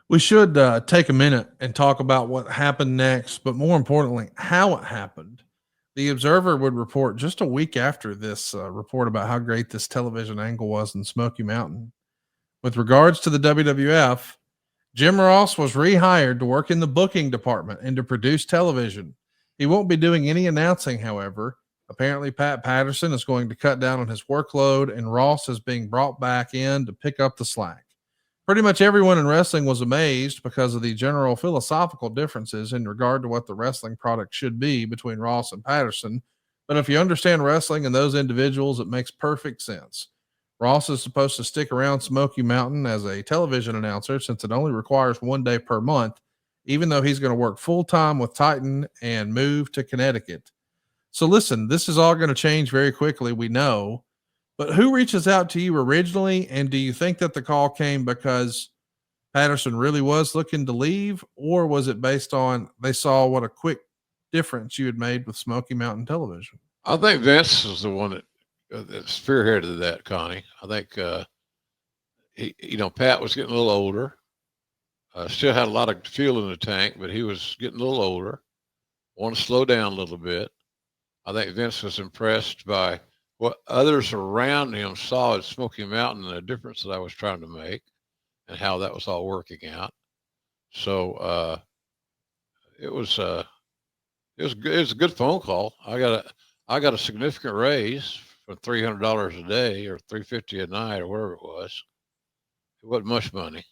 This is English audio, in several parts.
We should take a minute and talk about what happened next, but more importantly, how it happened. The Observer would report just a week after this report about how great this television angle was in Smoky Mountain. With regards to the WWF, Jim Ross was rehired to work in the booking department and to produce television. He won't be doing any announcing, however. Apparently, Pat Patterson is going to cut down on his workload, and Ross is being brought back in to pick up the slack. Pretty much everyone in wrestling was amazed because of the general philosophical differences in regard to what the wrestling product should be between Ross and Patterson. But if you understand wrestling and those individuals, it makes perfect sense. Ross is supposed to stick around Smoky Mountain as a television announcer since it only requires 1 day per month, even though he's going to work full time with Titan and move to Connecticut. So, listen, this is all going to change very quickly, we know. But who reaches out to you originally? And do you think that the call came because Patterson really was looking to leave, or was it based on they saw what a quick difference you had made with Smoky Mountain Television? I think Vince is the one that spearheaded that, Connie. I think Pat was getting a little older. Still had a lot of fuel in the tank, but he was getting a little older. Wanted to slow down a little bit. I think Vince was impressed by what others around him saw at Smoky Mountain and the difference that I was trying to make and how that was all working out. So it was good. It was a good phone call. I got a significant raise from $300 a day or $350 a night or whatever it was. It wasn't much money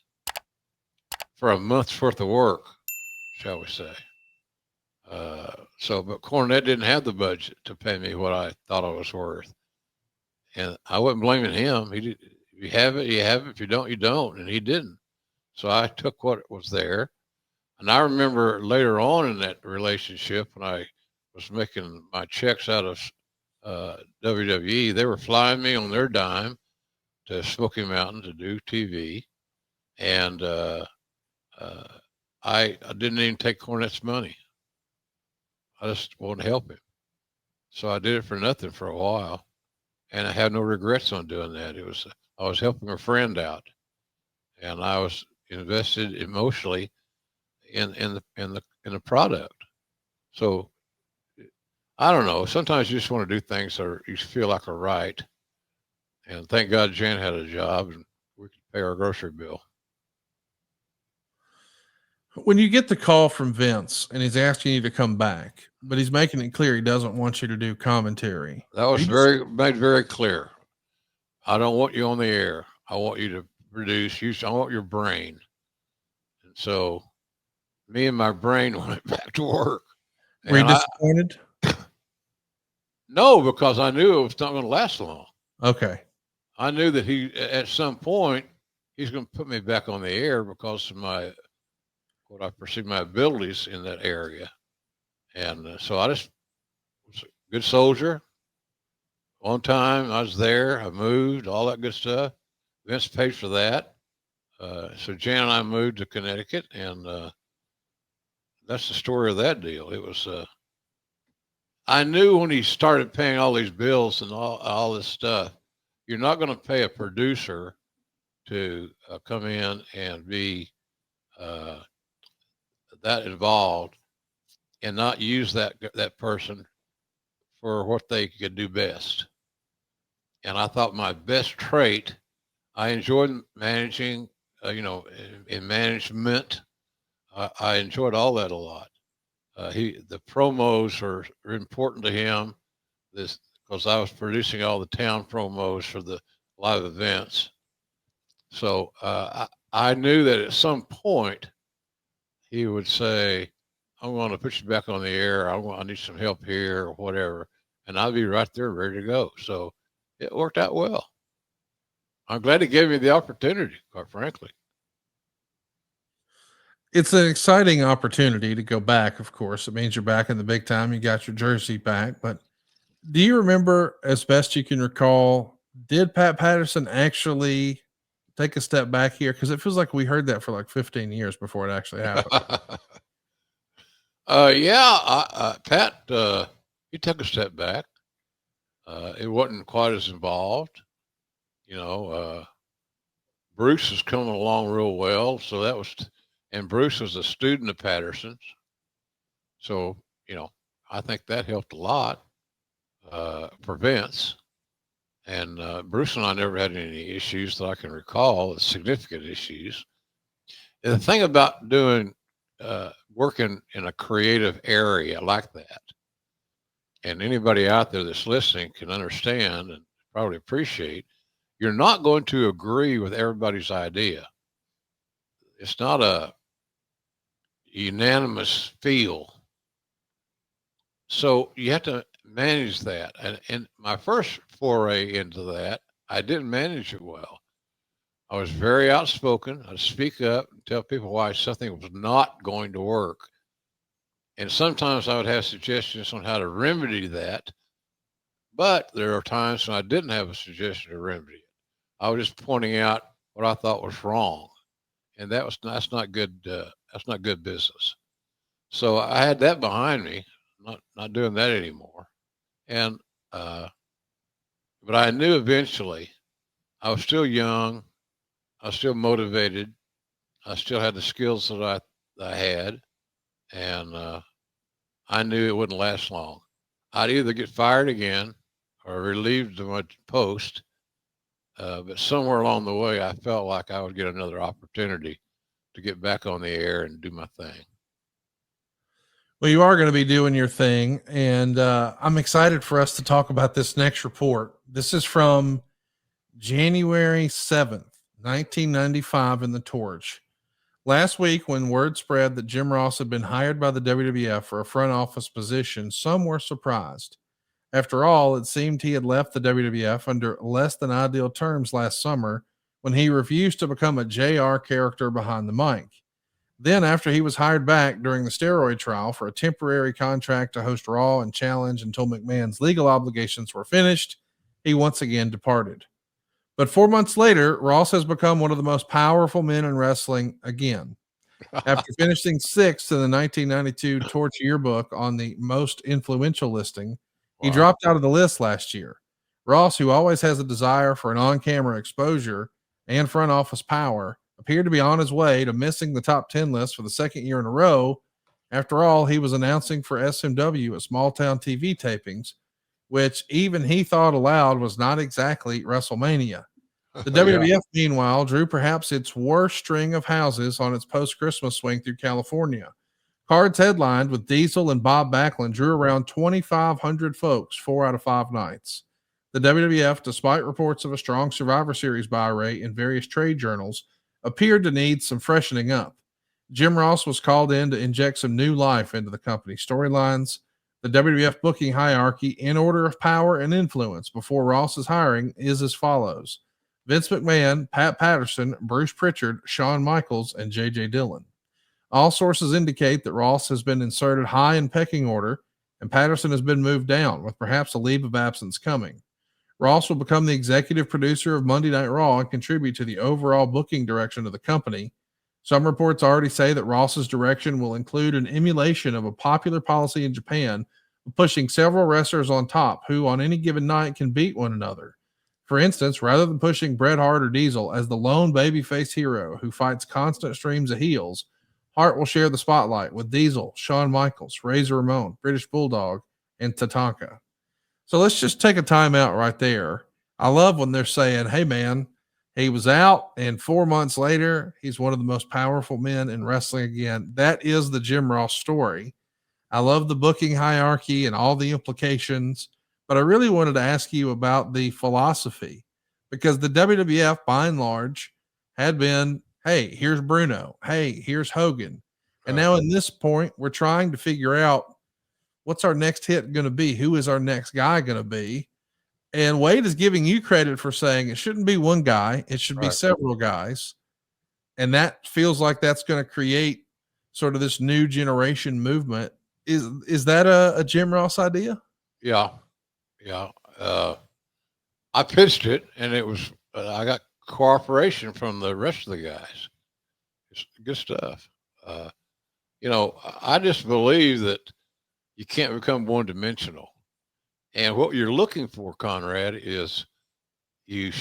for a month's worth of work, shall we say. But Cornette didn't have the budget to pay me what I thought I was worth, and I wasn't blaming him. He did. If you have it, you have it. If you don't, you don't, and he didn't. So I took what was there, and I remember later on in that relationship when I was making my checks out of WWE, they were flying me on their dime to Smoky Mountain to do TV, and I didn't even take Cornette's money. I just wanted to help him. So I did it for nothing for a while, and I had no regrets on doing that. I was helping a friend out, and I was invested emotionally in the product. So I don't know. Sometimes you just want to do things that you feel like are right. And thank God Jan had a job and we could pay our grocery bill. When you get the call from Vince and he's asking you to come back, but he's making it clear he doesn't want you to do commentary. That was made very clear. I don't want you on the air. I want you to produce. I want your brain. And so me and my brain went back to work. Were you disappointed? No, because I knew it was not going to last long. Okay. I knew that at some point, he's going to put me back on the air because of what I perceive my abilities in that area. And so I just was a good soldier. On time, I was there. I moved, all that good stuff. Vince paid for that. So Jan and I moved to Connecticut, and that's the story of that deal. It was. I knew when he started paying all these bills and all this stuff, you're not going to pay a producer to come in and be that involved and not use that person for what they could do best. And I thought my best trait, I enjoyed managing, in management. I enjoyed all that a lot. The promos are important to him. This because I was producing all the town promos for the live events. So I knew that at some point he would say, "I'm going to put you back on the air. I need some help here or whatever," and I'd be right there ready to go. So it worked out well. I'm glad he gave me the opportunity, quite frankly. It's an exciting opportunity to go back, of course. It means you're back in the big time. You got your jersey back. But do you remember, as best you can recall, did Pat Patterson actually take a step back here? Because it feels like we heard that for like 15 years before it actually happened. Pat, he took a step back. It wasn't quite as involved. Bruce is coming along real well, so that was and Bruce was a student of Patterson's. So, I think that helped a lot for Vince. And Bruce and I never had any issues that I can recall, significant issues. And the thing about doing working in a creative area like that, and anybody out there that's listening can understand and probably appreciate, you're not going to agree with everybody's idea. It's not a unanimous feel. So you have to manage that. And my first foray into that, I didn't manage it well. I was very outspoken. I'd speak up and tell people why something was not going to work. And sometimes I would have suggestions on how to remedy that. But there are times when I didn't have a suggestion to remedy it. I was just pointing out what I thought was wrong. And that's not good. That's not good business. So I had that behind me. Not doing that anymore. And but I knew eventually I was still young. I was still motivated. I still had the skills that I had, and I knew it wouldn't last long. I'd either get fired again or relieved of my post. But somewhere along the way, I felt like I would get another opportunity to get back on the air and do my thing. Well, you are going to be doing your thing, and I'm excited for us to talk about this next report. This is from January 7th, 1995 in the Torch. Last week, when word spread that Jim Ross had been hired by the WWF for a front office position, some were surprised. After all, it seemed he had left the WWF under less than ideal terms last summer when he refused to become a JR character behind the mic. Then, after he was hired back during the steroid trial for a temporary contract to host Raw and Challenge until McMahon's legal obligations were finished, he once again departed. But 4 months later, Ross has become one of the most powerful men in wrestling again. After finishing sixth in the 1992 Torch yearbook on the most influential listing, he dropped out of the list last year. Ross, who always has a desire for an on-camera exposure and front office power, appeared to be on his way to missing the top 10 list for the second year in a row. After all, he was announcing for SMW at small town TV tapings, which even he thought aloud was not exactly WrestleMania. The WWF, meanwhile, drew perhaps its worst string of houses on its post-Christmas swing through California. Cards headlined with Diesel and Bob Backlund drew around 2,500 folks 4 out of 5 nights. The WWF, despite reports of a strong Survivor Series buy rate in various trade journals, appeared to need some freshening up. Jim Ross was called in to inject some new life into the company's storylines. The WWF booking hierarchy in order of power and influence before Ross's hiring is as follows: Vince McMahon, Pat Patterson, Bruce Pritchard, Shawn Michaels, and J.J. Dillon. All sources indicate that Ross has been inserted high in pecking order, and Patterson has been moved down, with perhaps a leave of absence coming. Ross will become the executive producer of Monday Night Raw and contribute to the overall booking direction of the company. Some reports already say that Ross's direction will include an emulation of a popular policy in Japan of pushing several wrestlers on top who on any given night can beat one another. For instance, rather than pushing Bret Hart or Diesel as the lone babyface hero who fights constant streams of heels, Hart will share the spotlight with Diesel, Shawn Michaels, Razor Ramon, British Bulldog, and Tatanka. So let's just take a timeout right there. I love when they're saying, hey, man, he was out, and 4 months later, he's one of the most powerful men in wrestling again. That is the Jim Ross story. I love the booking hierarchy and all the implications, but I really wanted to ask you about the philosophy, because the WWF, by and large, had been, hey, here's Bruno. Hey, here's Hogan. And now in this point, we're trying to figure out what's our next hit going to be? Who is our next guy going to be? And Wade is giving you credit for saying it shouldn't be one guy. It should be several guys. And that feels like that's going to create sort of this new generation movement. Is that a Jim Ross idea? Yeah. I pitched it, and it was I got cooperation from the rest of the guys. It's good stuff. I just believe that you can't become one-dimensional. And what you're looking for, Conrad, is you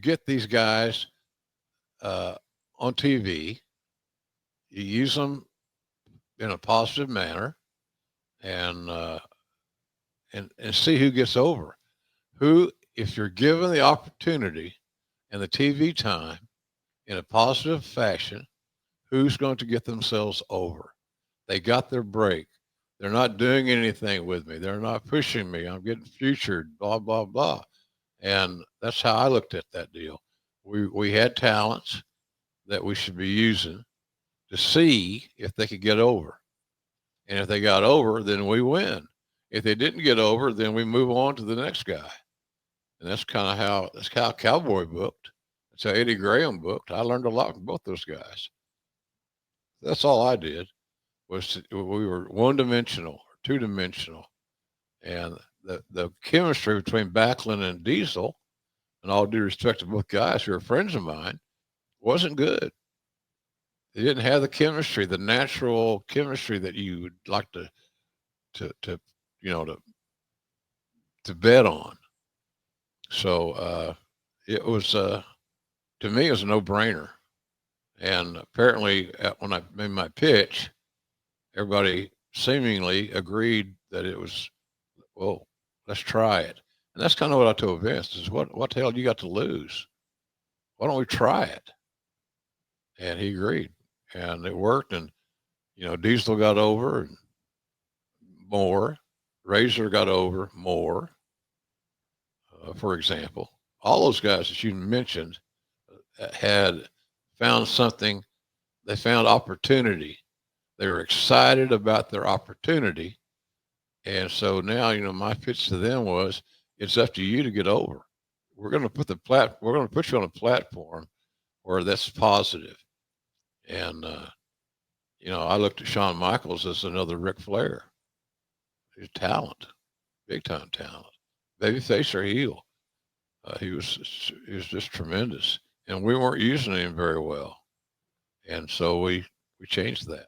get these guys on TV, you use them in a positive manner, and see who gets over. Who, if you're given the opportunity and the TV time in a positive fashion, who's going to get themselves over? They got their break. They're not doing anything with me. They're not pushing me. I'm getting featured, blah, blah, blah. And that's how I looked at that deal. We had talents that we should be using to see if they could get over. And if they got over, then we win. If they didn't get over, then we move on to the next guy. And that's how Cowboy booked. That's how Eddie Graham booked. I learned a lot from both those guys. That's all I did. We were one dimensional or two dimensional, and the chemistry between Backlund and Diesel, and all due respect to both guys who are friends of mine, wasn't good. They didn't have the chemistry, the natural chemistry that you would like to you know to bet on. So it was to me it was a no brainer. And apparently, when I made my pitch, everybody seemingly agreed that it was, well, let's try it. And that's kind of what I told Vince is what the hell you got to lose? Why don't we try it? And he agreed, and it worked. And Diesel got over and more. Razor got over more. For example, all those guys that you mentioned had found something. They found opportunity. They were excited about their opportunity. And so now, my pitch to them was, it's up to you to get over. We're going to put you on a platform where that's positive. And, I looked at Shawn Michaels as another Ric Flair. He's talent, big time talent, babyface or heel. He was just tremendous, and we weren't using him very well. And so we changed that.